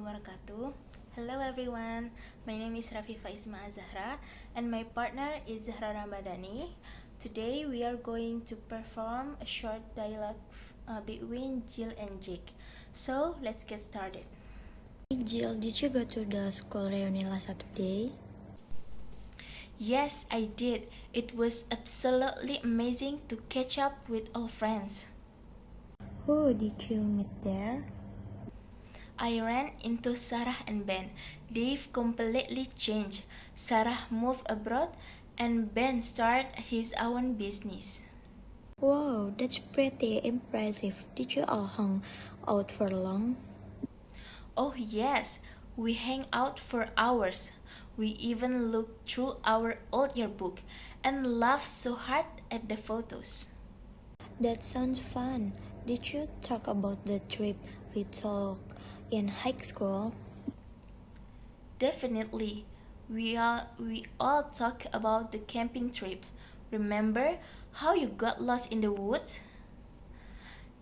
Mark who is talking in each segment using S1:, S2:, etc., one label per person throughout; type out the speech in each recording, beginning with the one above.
S1: wabarakatuh. Hello everyone, my name is Rafifa Isma Zahra and my partner is Zahra Ramadhani. Today we are going to perform a short dialogue between Jill and Jake. So let's get started.
S2: Hey Jill, did you go to the school reunion last Saturday?
S1: Yes, I did. It was absolutely amazing to catch up with all friends.
S2: Who did you meet there?
S1: I ran into Sarah and Ben. They've completely changed. Sarah moved abroad and Ben started his own business.
S2: Wow, that's pretty impressive. Did you all hang out for long?
S1: Oh, yes, we hang out for hours. We even looked through our old yearbook and laughed so hard at the photos.
S2: That sounds fun. Did you talk about the trip we took in high school?
S1: Definitely, we all talk about the camping trip. Remember how you got lost in the woods?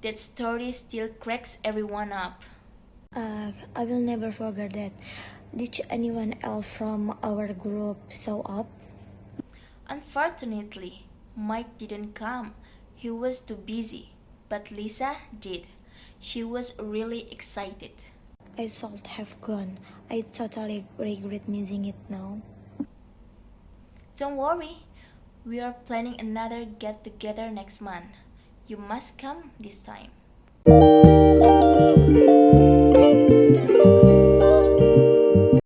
S1: That story still cracks everyone up.
S2: I will never forget that. Did anyone else from our group show up?
S1: Unfortunately, Mike didn't come. He was too busy. But Lisa did. She was really excited.
S2: I should have gone. I totally regret missing it now.
S1: Don't worry, we are planning another get together next month. You must come this time.